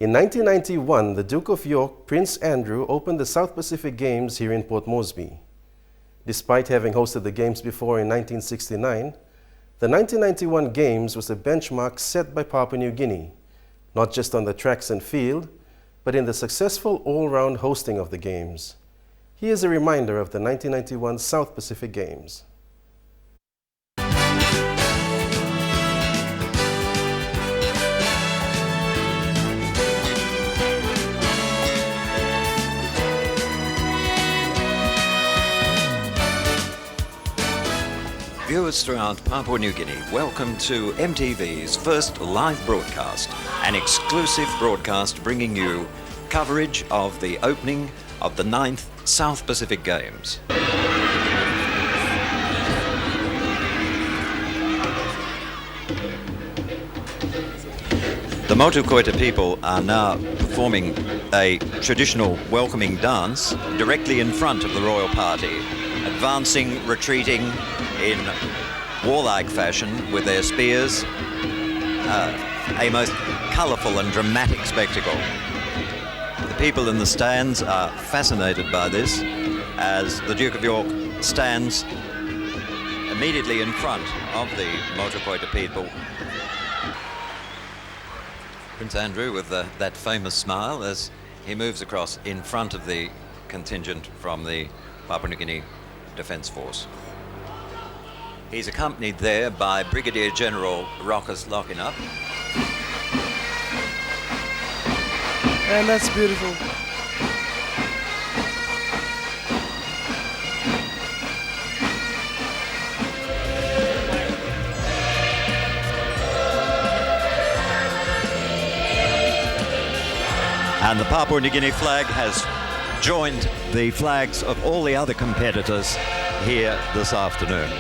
In 1991, the Duke of York, Prince Andrew, opened the South Pacific Games here in Port Moresby. Despite having hosted the Games before in 1969, the 1991 Games was a benchmark set by Papua New Guinea, not just on the tracks and field, but in the successful all-round hosting of the Games. Here's a reminder of the 1991 South Pacific Games. Viewers throughout Papua New Guinea, welcome to MTV's first live broadcast, an exclusive broadcast bringing you coverage of the opening of the 9th South Pacific Games. The Motu Koita people are now performing a traditional welcoming dance directly in front of the royal party, advancing, retreating in warlike fashion with their spears, a most colourful and dramatic spectacle. The people in the stands are fascinated by this as the Duke of York stands immediately in front of the Motu Koita people. Prince Andrew with that famous smile as he moves across in front of the contingent from the Papua New Guinea Defence Force. He's accompanied there by Brigadier General Rockers Lockinup. And that's beautiful. And the Papua New Guinea flag has joined the flags of all the other competitors here this afternoon.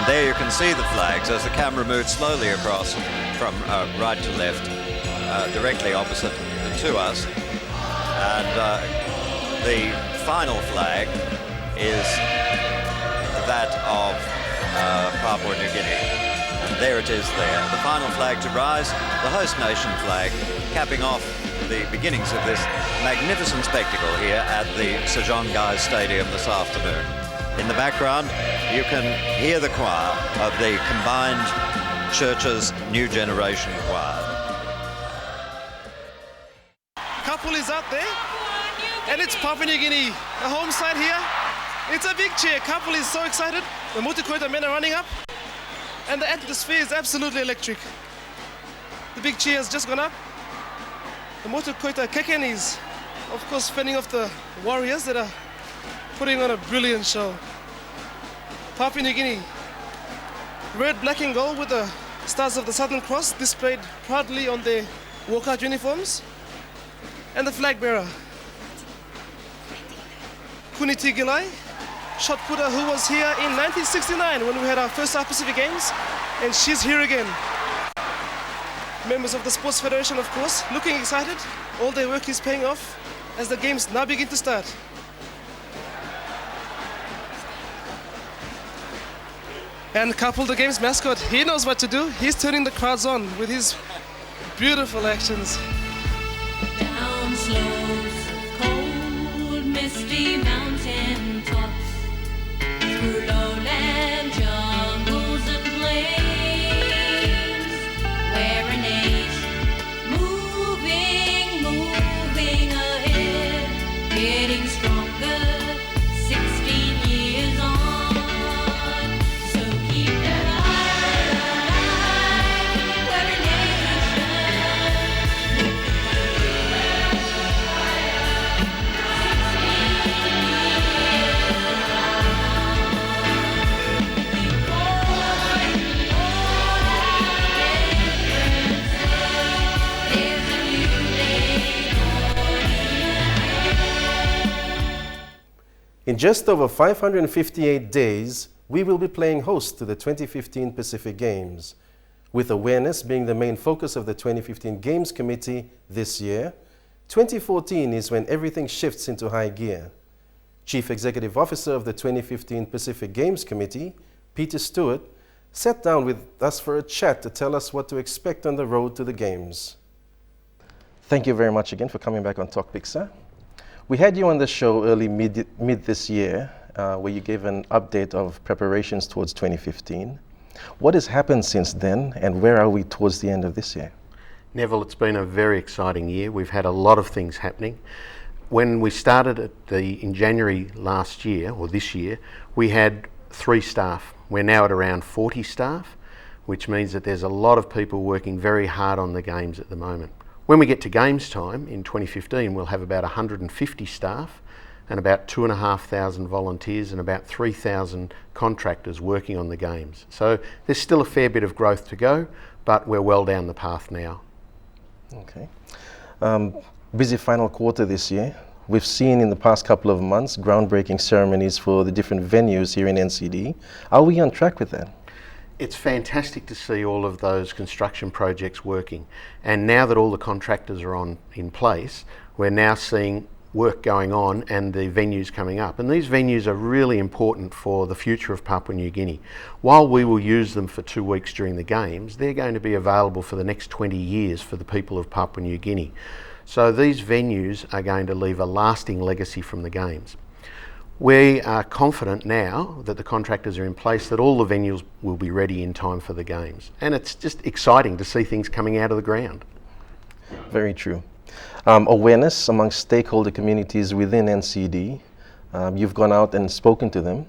There you can see the flags as the camera moves slowly across from right to left, directly opposite to us. And the final flag is that of Papua New Guinea. And there it is there. The final flag to rise, the host nation flag, capping off the beginnings of this magnificent spectacle here at the Sejong Stadium this afternoon. In the background, you can hear the choir of the combined church's new generation choir. Couple is out there, and it's Papua New Guinea, the home side here. It's a big cheer. Couple is so excited. The Motu Koita men are running up, and the atmosphere is absolutely electric. The big cheer has just gone up. The Motu Koita Keken is, of course, fending off the warriors that are putting on a brilliant show. Papua New Guinea, red, black and gold with the stars of the Southern Cross displayed proudly on their walkout uniforms, and the flag bearer, Kuniti Gilai, shot putter who was here in 1969 when we had our first South Pacific Games, and she's here again. Members of the Sports Federation, of course, looking excited. All their work is paying off as the games now begin to start. And Couple, the game's mascot, he knows what to do. He's turning the crowds on with his beautiful actions. Down slopes of cold, misty mountain tops, through lowland jungles and plains, where an age moving ahead, getting stronger, 16 years on. In just over 558 days, we will be playing host to the 2015 Pacific Games. With awareness being the main focus of the 2015 Games Committee this year, 2014 is when everything shifts into high gear. Chief Executive Officer of the 2015 Pacific Games Committee, Peter Stewart, sat down with us for a chat to tell us what to expect on the road to the Games. Thank you very much again for coming back on Tok Piksa. We had you on the show early mid this year, where you gave an update of preparations towards 2015. What has happened since then, and where are we towards the end of this year? Neville, it's been a very exciting year. We've had a lot of things happening. When we started in January last year, or this year, we had 3 staff. We're now at around 40 staff, which means that there's a lot of people working very hard on the games at the moment. When we get to games time in 2015, we'll have about 150 staff and about 2,500 volunteers and about 3,000 contractors working on the games. So there's still a fair bit of growth to go, but we're well down the path now. Okay. Busy final quarter this year. We've seen in the past couple of months groundbreaking ceremonies for the different venues here in NCD. Are we on track with that? It's fantastic to see all of those construction projects working. And now that all the contractors are in place, we're now seeing work going on and the venues coming up. And these venues are really important for the future of Papua New Guinea. While we will use them for 2 weeks during the Games, they're going to be available for the next 20 years for the people of Papua New Guinea. So these venues are going to leave a lasting legacy from the Games. We are confident now that the contractors are in place, that all the venues will be ready in time for the Games. And it's just exciting to see things coming out of the ground. Very true. Awareness among stakeholder communities within NCD. You've gone out and spoken to them,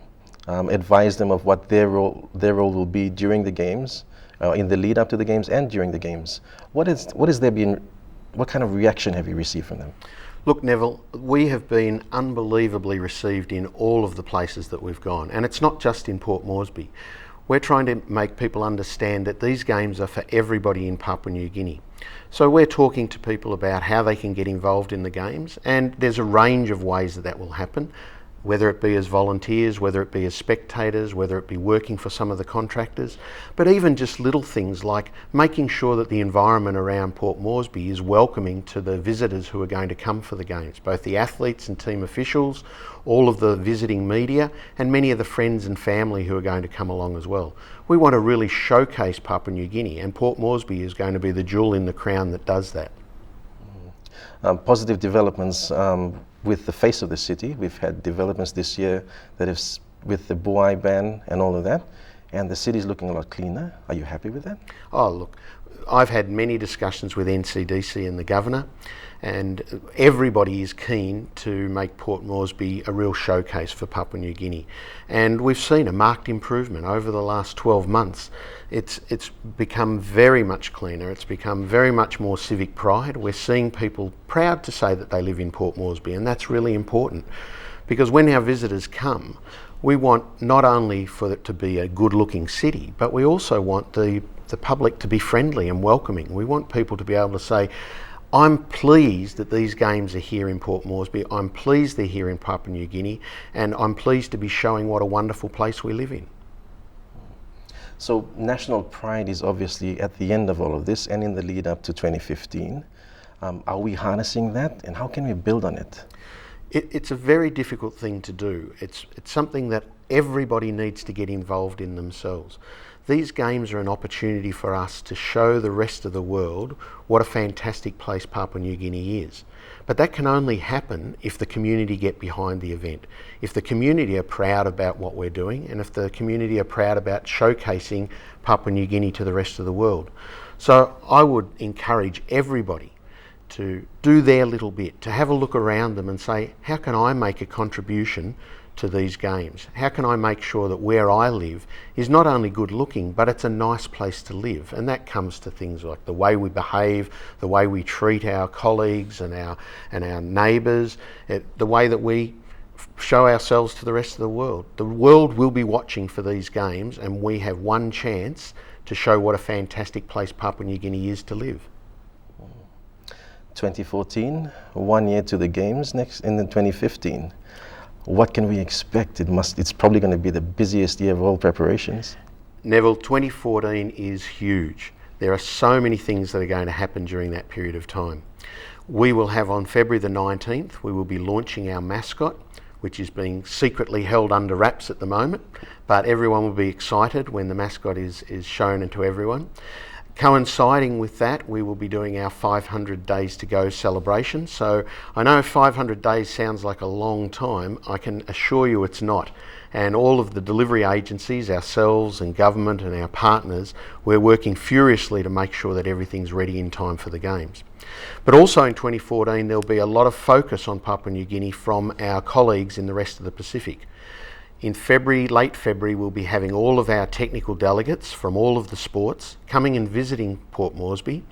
advised them of what their role will be during the Games, in the lead up to the Games and during the Games. What kind of reaction have you received from them? Look, Neville, we have been unbelievably received in all of the places that we've gone, and it's not just in Port Moresby. We're trying to make people understand that these games are for everybody in Papua New Guinea. So we're talking to people about how they can get involved in the games, and there's a range of ways that will happen, whether it be as volunteers, whether it be as spectators, whether it be working for some of the contractors, but even just little things like making sure that the environment around Port Moresby is welcoming to the visitors who are going to come for the games, both the athletes and team officials, all of the visiting media, and many of the friends and family who are going to come along as well. We want to really showcase Papua New Guinea, and Port Moresby is going to be the jewel in the crown that does that. Positive developments with the face of the city. We've had developments this year that is with the Buai ban and all of that, and the city's looking a lot cleaner. Are you happy with that? Oh, look, I've had many discussions with NCDC and the Governor, and everybody is keen to make Port Moresby a real showcase for Papua New Guinea. And we've seen a marked improvement over the last 12 months. It's become very much cleaner. It's become very much more civic pride. We're seeing people proud to say that they live in Port Moresby, and that's really important, because when our visitors come, we want not only for it to be a good-looking city, but we also want the public to be friendly and welcoming. We want people to be able to say, I'm pleased that these games are here in Port Moresby, I'm pleased they're here in Papua New Guinea, and I'm pleased to be showing what a wonderful place we live in. So national pride is obviously at the end of all of this and in the lead up to 2015. Are we harnessing that, and how can we build on it? It's a very difficult thing to do. It's something that everybody needs to get involved in themselves. These games are an opportunity for us to show the rest of the world what a fantastic place Papua New Guinea is. But that can only happen if the community get behind the event. If the community are proud about what we're doing, and if the community are proud about showcasing Papua New Guinea to the rest of the world. So I would encourage everybody to do their little bit, to have a look around them and say, how can I make a contribution to these games? How can I make sure that where I live is not only good looking, but it's a nice place to live? And that comes to things like the way we behave, the way we treat our colleagues and our neighbours, the way that we show ourselves to the rest of the world. The world will be watching for these games, and we have one chance to show what a fantastic place Papua New Guinea is to live. 2014, 1 year to the Games, next in 2015. What can we expect? It's probably going to be the busiest year of all preparations. Neville, 2014 is huge. There are so many things that are going to happen during that period of time. We will have on February the 19th, we will be launching our mascot, which is being secretly held under wraps at the moment, but everyone will be excited when the mascot is shown to everyone. Coinciding with that, we will be doing our 500 Days to Go celebration. So I know 500 days sounds like a long time. I can assure you it's not. And all of the delivery agencies, ourselves and government and our partners, we're working furiously to make sure that everything's ready in time for the Games. But also in 2014, there'll be a lot of focus on Papua New Guinea from our colleagues in the rest of the Pacific. In February, late February, we'll be having all of our technical delegates from all of the sports coming and visiting Port Moresby,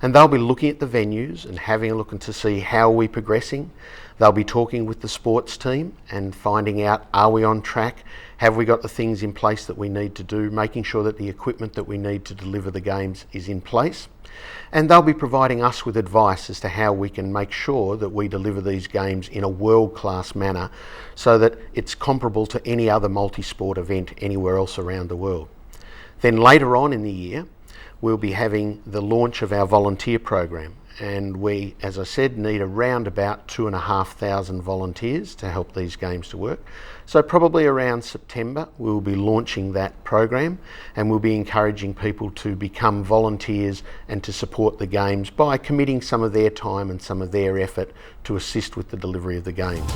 and they'll be looking at the venues and having a look to see how we're progressing. They'll be talking with the sports team and finding out, are we on track? Have we got the things in place that we need to do, making sure that the equipment that we need to deliver the Games is in place. And they'll be providing us with advice as to how we can make sure that we deliver these Games in a world-class manner so that it's comparable to any other multi-sport event anywhere else around the world. Then later on in the year, we'll be having the launch of our volunteer program. And we, as I said, need around about 2,500 volunteers to help these Games to work. So probably around September, we'll be launching that program, and we'll be encouraging people to become volunteers and to support the Games by committing some of their time and some of their effort to assist with the delivery of the Games.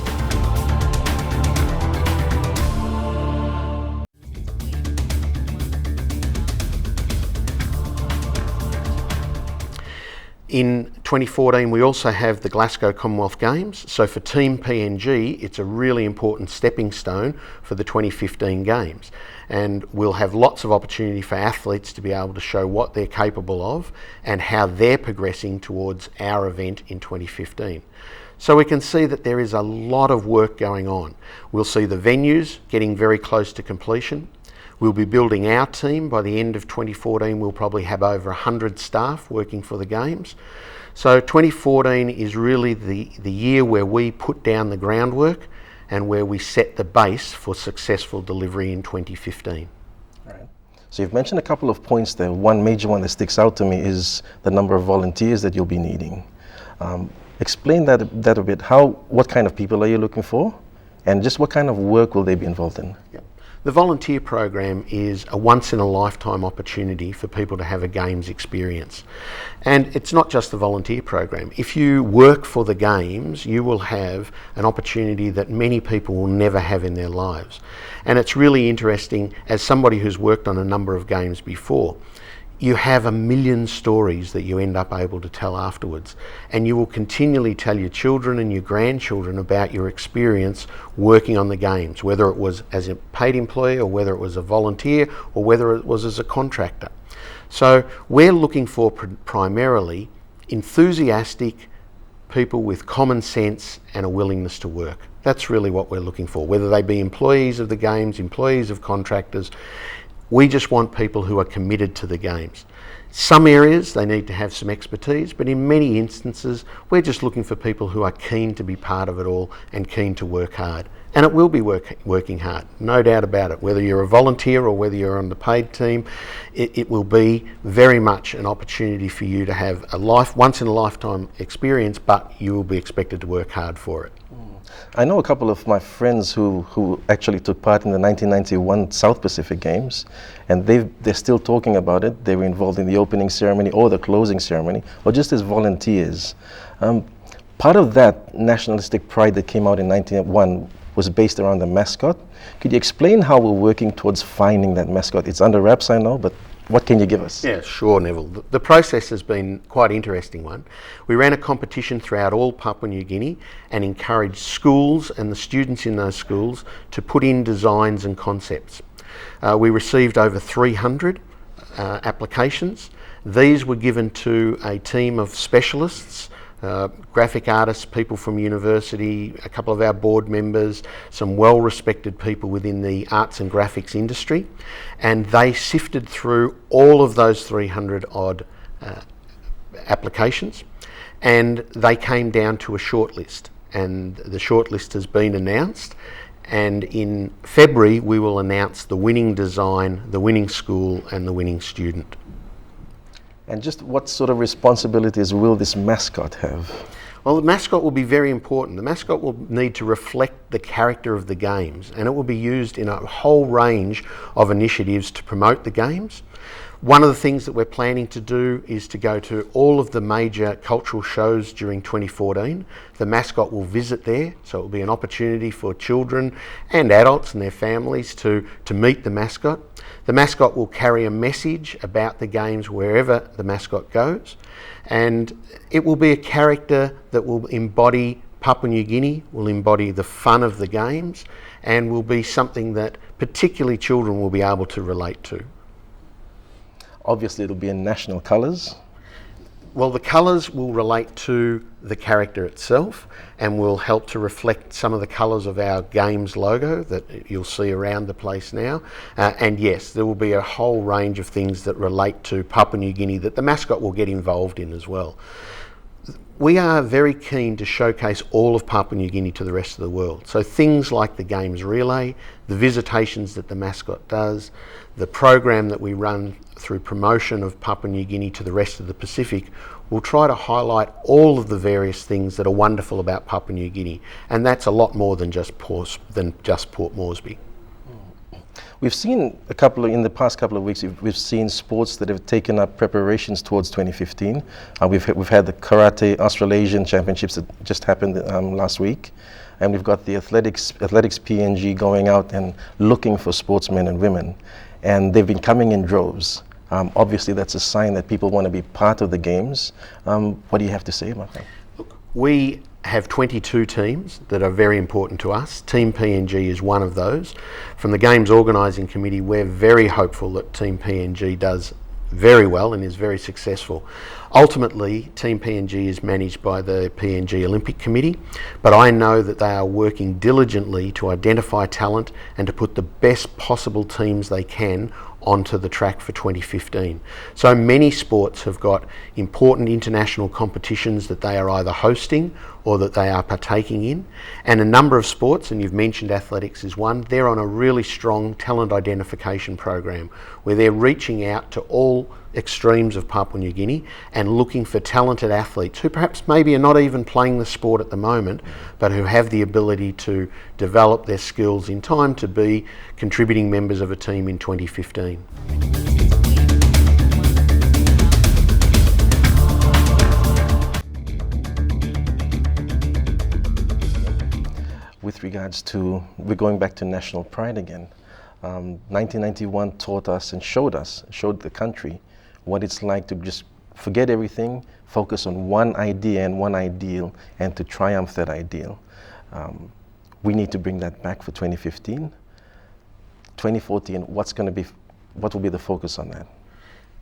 In 2014, we also have the Glasgow Commonwealth Games. So for Team PNG, it's a really important stepping stone for the 2015 Games. And we'll have lots of opportunity for athletes to be able to show what they're capable of and how they're progressing towards our event in 2015. So we can see that there is a lot of work going on. We'll see the venues getting very close to completion. We'll be building our team. By the end of 2014, we'll probably have over 100 staff working for the Games. So 2014 is really the year where we put down the groundwork and where we set the base for successful delivery in 2015. Right. So you've mentioned a couple of points there. One major one that sticks out to me is the number of volunteers that you'll be needing. Explain that a bit. What kind of people are you looking for? And just what kind of work will they be involved in? Yep. The volunteer program is a once-in-a-lifetime opportunity for people to have a Games experience. And it's not just the volunteer program. If you work for the Games, you will have an opportunity that many people will never have in their lives. And it's really interesting, as somebody who's worked on a number of Games before, you have a million stories that you end up able to tell afterwards, and you will continually tell your children and your grandchildren about your experience working on the Games, whether it was as a paid employee or whether it was a volunteer or whether it was as a contractor. So we're looking for primarily enthusiastic people with common sense and a willingness to work. That's really what we're looking for, whether they be employees of the Games, employees of contractors. We just want people who are committed to the Games. Some areas they need to have some expertise, but in many instances we're just looking for people who are keen to be part of it all and keen to work hard. And it will be working hard, no doubt about it. Whether you're a volunteer or whether you're on the paid team, it will be very much an opportunity for you to have a once-in-a-lifetime experience, but you will be expected to work hard for it. I know a couple of my friends who actually took part in the 1991 South Pacific Games, and they're still talking about it. They were involved in the opening ceremony or the closing ceremony, or just as volunteers. Part of that nationalistic pride that came out in 1991 was based around the mascot. Could you explain how we're working towards finding that mascot? It's under wraps, I know, but what can you give us? Yeah, sure, Neville. The process has been quite an interesting one. We ran a competition throughout all Papua New Guinea and encouraged schools and the students in those schools to put in designs and concepts. We received over 300 applications. These were given to a team of specialists, graphic artists, people from university, a couple of our board members, some well-respected people within the arts and graphics industry, and they sifted through all of those 300 odd applications, and they came down to a shortlist, and the shortlist has been announced, and in February we will announce the winning design, the winning school and the winning student. And just what sort of responsibilities will this mascot have? Well, the mascot will be very important. The mascot will need to reflect the character of the games, and it will be used in a whole range of initiatives to promote the games. One of the things that we're planning to do is to go to all of the major cultural shows during 2014. The mascot will visit there, so it will be an opportunity for children and adults and their families to meet the mascot. The mascot will carry a message about the games wherever the mascot goes, and it will be a character that will embody Papua New Guinea, will embody the fun of the games, and will be something that particularly children will be able to relate to. Obviously, it'll be in national colours. Well, the colours will relate to the character itself and will help to reflect some of the colours of our games logo that you'll see around the place now. And yes, there will be a whole range of things that relate to Papua New Guinea that the mascot will get involved in as well. We are very keen to showcase all of Papua New Guinea to the rest of the world. So things like the games relay, the visitations that the mascot does, the program that we run through promotion of Papua New Guinea to the rest of the Pacific, will try to highlight all of the various things that are wonderful about Papua New Guinea. And that's a lot more than just Port Moresby. We've seen in the past couple of weeks, we've seen sports that have taken up preparations towards 2015. We've had the Karate Australasian Championships that just happened last week. And we've got the athletics PNG going out and looking for sportsmen and women. And they've been coming in droves. Obviously, that's a sign that people want to be part of the games. What do you have to say about that? Look, we have 22 teams that are very important to us. Team PNG is one of those. From the Games Organising Committee, we're very hopeful that Team PNG does very well and is very successful. Ultimately, Team PNG is managed by the PNG Olympic Committee, but I know that they are working diligently to identify talent and to put the best possible teams they can onto the track for 2015. So many sports have got important international competitions that they are either hosting or that they are partaking in, and a number of sports, and you've mentioned athletics is one, they're on a really strong talent identification program where they're reaching out to all extremes of Papua New Guinea and looking for talented athletes who perhaps maybe are not even playing the sport at the moment, but who have the ability to develop their skills in time to be contributing members of a team in 2015. With regards to, we're going back to national pride again. 1991 taught us and showed the country what it's like to just forget everything, focus on one idea and one ideal, and to triumph that ideal. We need to bring that back for 2015. 2014, what will be the focus on that?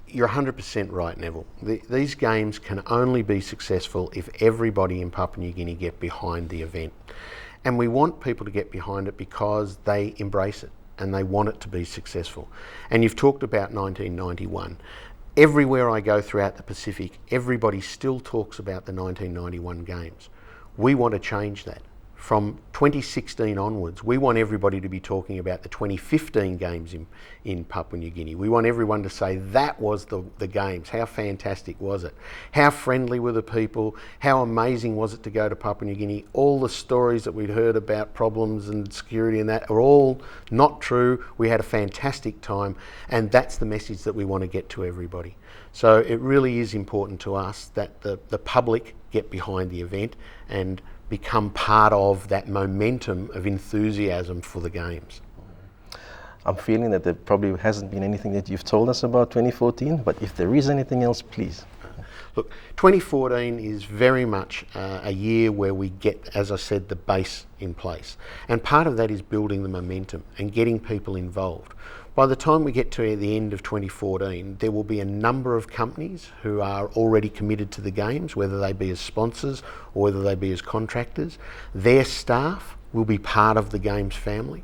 You're 100% right, Neville. These games can only be successful if everybody in Papua New Guinea get behind the event. And we want people to get behind it because they embrace it and they want it to be successful. And you've talked about 1991. Everywhere I go throughout the Pacific, everybody still talks about the 1991 games. We want to change that. From 2016 onwards, we want everybody to be talking about the 2015 games in Papua New Guinea. We want everyone to say that was the games. How fantastic was it? How friendly were the people? How amazing was it to go to Papua New Guinea? All the stories that we'd heard about problems and security and that are all not true. We had a fantastic time, and that's the message that we want to get to everybody. So it really is important to us that the public get behind the event and become part of that momentum of enthusiasm for the games. I'm feeling that there probably hasn't been anything that you've told us about 2014, but if there is anything else, please. Look, 2014 is very much a year where we get, as I said, the base in place. And part of that is building the momentum and getting people involved. By the time we get to the end of 2014, there will be a number of companies who are already committed to the games, whether they be as sponsors or whether they be as contractors. Their staff will be part of the games family.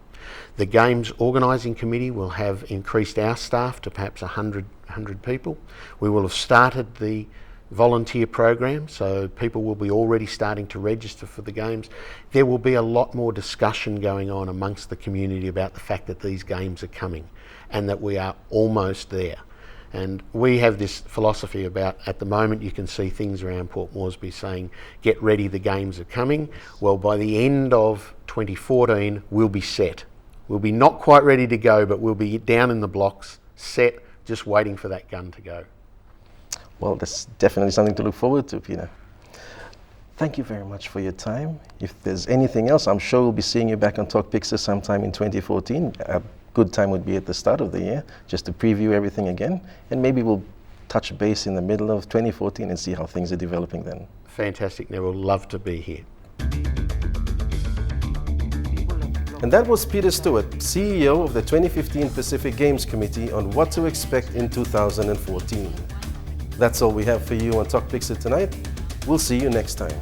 The Games Organising Committee will have increased our staff to perhaps 100 people. We will have started the volunteer program, so people will be already starting to register for the games. There will be a lot more discussion going on amongst the community about the fact that these games are coming and that we are almost there. And we have this philosophy about, at the moment you can see things around Port Moresby saying, get ready, the games are coming. Well, by the end of 2014, we'll be set. We'll be not quite ready to go, but we'll be down in the blocks, set, just waiting for that gun to go. Well, that's definitely something to look forward to, Peter. Thank you very much for your time. If there's anything else, I'm sure we'll be seeing you back on Tok Piksa sometime in 2014. A good time would be at the start of the year, just to preview everything again, and maybe we'll touch base in the middle of 2014 and see how things are developing then. Fantastic, Neville. Love to be here. And that was Peter Stewart, CEO of the 2015 Pacific Games Committee, on what to expect in 2014. That's all we have for you on Tok Piksa tonight. We'll see you next time.